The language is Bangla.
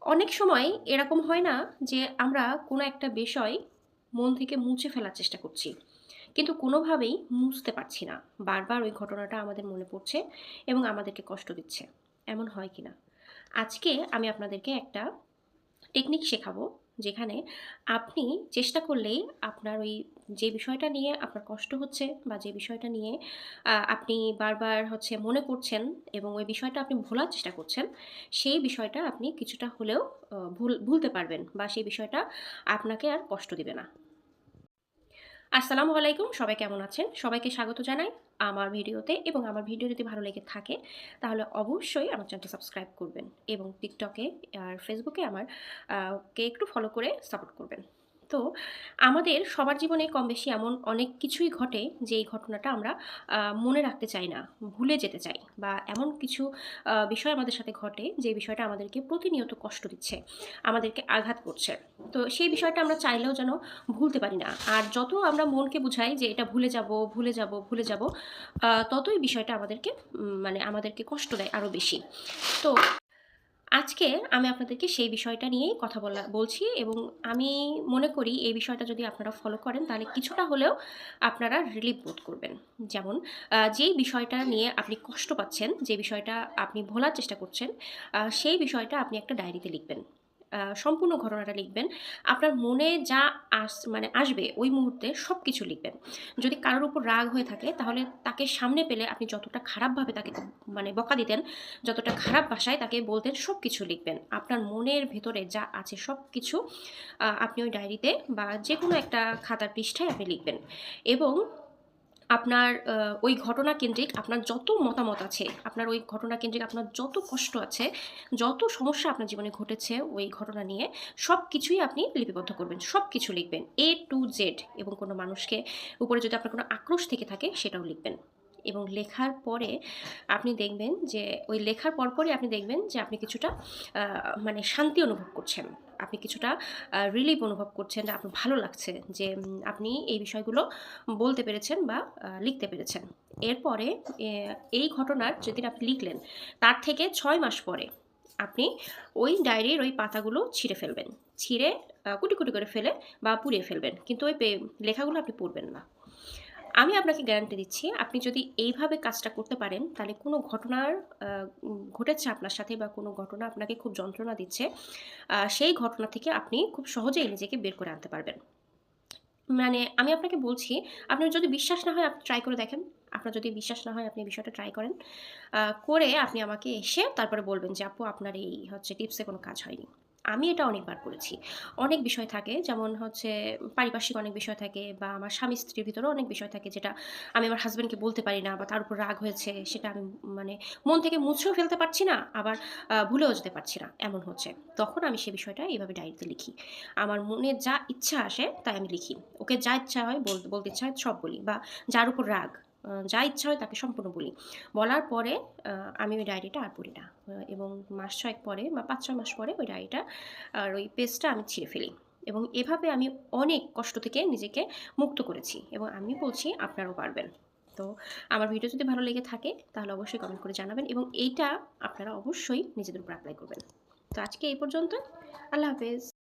অনেক সময় এরকম হয় না যে আমরা কোনো একটা বিষয় মন থেকে মুছে ফেলার চেষ্টা করছি। কিন্তু কোনোভাবেই মুছতে পারছি না। বারবার ওই ঘটনাটা আমাদের মনে পড়ছে এবং আমাদেরকে কষ্ট দিচ্ছে। এমন হয় কিনা? আজকে আমি আপনাদেরকে একটা টেকনিক শেখাবো, যেখানে আপনি চেষ্টা করলেই আপনার ওই যে বিষয়টা নিয়ে আপনার কষ্ট হচ্ছে বা যে বিষয়টা নিয়ে আপনি বারবার মনে করছেন এবং ওই বিষয়টা আপনি ভোলার চেষ্টা করছেন, সেই বিষয়টা আপনি কিছুটা হলেও ভুলতে পারবেন বা সেই বিষয়টা আপনাকে আর কষ্ট দিবে না। আসসালামু আলাইকুম, সবাই কেমন আছেন? সবাইকে স্বাগত জানাই আমার ভিডিওতে। এবং আমার ভিডিও যদি ভালো লেগে থাকে তাহলে অবশ্যই আমার চ্যানেলটা সাবস্ক্রাইব করবেন এবং টিকটকে আর ফেসবুকে আমার কে একটু ফলো করে সাপোর্ট করবেন। তো আমাদের সবার জীবনে কম বেশি এমন অনেক কিছুই ঘটে যেই ঘটনাটা আমরা মনে রাখতে চাই না, ভুলে যেতে চাই, বা এমন কিছু বিষয় আমাদের সাথে ঘটে যে বিষয়টা আমাদেরকে প্রতিনিয়ত কষ্ট দিচ্ছে, আমাদেরকে আঘাত করছে। তো সেই বিষয়টা আমরা চাইলেও যেন ভুলতে পারি না। আর যত আমরা মনকে বুঝাই যে এটা ভুলে যাব, ভুলে যাব, ভুলে যাব, ততই বিষয়টা আমাদেরকে আমাদেরকে কষ্ট দেয় আরো বেশি। তো আজকে আমি আপনাদেরকে সেই বিষয়টা নিয়েই কথা বলছি এবং আমি মনে করি এই বিষয়টা যদি আপনারা ফলো করেন তাহলে কিছুটা হলেও আপনারা রিলিফ বোধ করবেন। যেমন যেই বিষয়টা নিয়ে আপনি কষ্ট পাচ্ছেন, যে বিষয়টা আপনি ভোলার চেষ্টা করছেন, সেই বিষয়টা আপনি একটা ডায়েরিতে লিখবেন। সম্পূর্ণ ঘটনাটা লিখবেন। আপনার মনে যা আসবে ওই মুহূর্তে সব কিছু লিখবেন। যদি কারোর উপর রাগ হয়ে থাকে তাহলে তাকে সামনে পেলে আপনি যতটা খারাপভাবে তাকে বকা দিতেন, যতটা খারাপ ভাষায় তাকে বলতেন, সব কিছু লিখবেন। আপনার মনের ভেতরে যা আছে সব কিছু আপনি ওই ডায়েরিতে বা যেকোনো একটা খাতার পৃষ্ঠায় আপনি লিখবেন। এবং আপনার ওই ঘটনা কেন্দ্রিক আপনার যত মতামত আছে, আপনার ওই ঘটনা কেন্দ্রিক আপনার যত কষ্ট আছে, যত সমস্যা আপনার জীবনে ঘটেছে ওই ঘটনা নিয়ে, সব কিছুই আপনি লিপিবদ্ধ করবেন। সব কিছু লিখবেন A to Z। এবং কোনো মানুষকে উপরে যদি আপনার কোনো আক্রোশ থেকে থাকে সেটাও লিখবেন। এবং লেখার পরে আপনি দেখবেন যে ওই লেখার পরপরই আপনি দেখবেন যে আপনি কিছুটা শান্তি অনুভব করছেন। আপনি কিছুটা রিলিফ অনুভব করছেন, যে আপনার ভালো লাগছে যে আপনি এই বিষয়গুলো বলতে পেরেছেন বা লিখতে পেরেছেন। এরপরে এই ঘটনার যেদিন আপনি লিখলেন তার থেকে ৬ মাস পরে আপনি ওই ডায়েরির ওই পাতাগুলো ছিঁড়ে ফেলবেন। ছিঁড়ে কুটি, কুটি করে ফেলে বা পুড়িয়ে ফেলবেন। কিন্তু ওই লেখাগুলো আপনি পড়বেন না। আমি আপনাকে গ্যারান্টি দিচ্ছি, আপনি যদি এইভাবে কাজটা করতে পারেন তাহলে কোনো ঘটনার ঘটেছে আপনার সাথে বা কোনো ঘটনা আপনাকে খুব যন্ত্রণা দিচ্ছে, সেই ঘটনা থেকে আপনি খুব সহজেই নিজেকে বের করে আনতে পারবেন। আমি আপনাকে বলছি, আপনার যদি বিশ্বাস না হয় আপনি ট্রাই করে দেখেন। আপনার যদি বিশ্বাস না হয় আপনি বিষয়টা ট্রাই করেন। করে আপনি আমাকে এসে তারপরে বলবেন যে, "আপু, আপনার এই টিপসে কোনো কাজ হয়নি।" আমি এটা অনেকবার করেছি। অনেক বিষয় থাকে, যেমন পারিপার্শ্বিক অনেক বিষয় থাকে বা আমার স্বামী-স্ত্রীর ভিতরেও অনেক বিষয় থাকে যেটা আমি আমার হাসব্যান্ডকে বলতে পারি না বা তার উপর রাগ হয়েছে সেটা আমি মানে মন থেকে মুছেও ফেলতে পারছি না, আবার ভুলেও যেতে পারছি না, এমন হচ্ছে। তখন আমি সে বিষয়টা এভাবে ডায়েরিতে লিখি। আমার মনে যা ইচ্ছা আসে তাই আমি লিখি। ওকে যা ইচ্ছা হয় বলতে ইচ্ছা হয় সব বলি, বা যার উপর রাগ, যা ইচ্ছা হয় তাকে সম্পূর্ণ বলি। বলার পরে আমি ওই ডায়েরিটা আর পড়ি না। এবং মাস ৬ পরে বা ৫-৬ মাস পরে ওই ডায়েরিটা আর ওই পেজটা আমি ছিঁড়ে ফেলি। এবং এভাবে আমি অনেক কষ্ট থেকে নিজেকে মুক্ত করেছি এবং আমি বলছি আপনারাও পারবেন। তো আমার ভিডিও যদি ভালো লেগে থাকে তাহলে অবশ্যই কমেন্ট করে জানাবেন এবং এইটা আপনারা অবশ্যই নিজেদের উপর এপ্লাই করবেন। তো আজকে এই পর্যন্ত। আল্লাহ হাফেজ।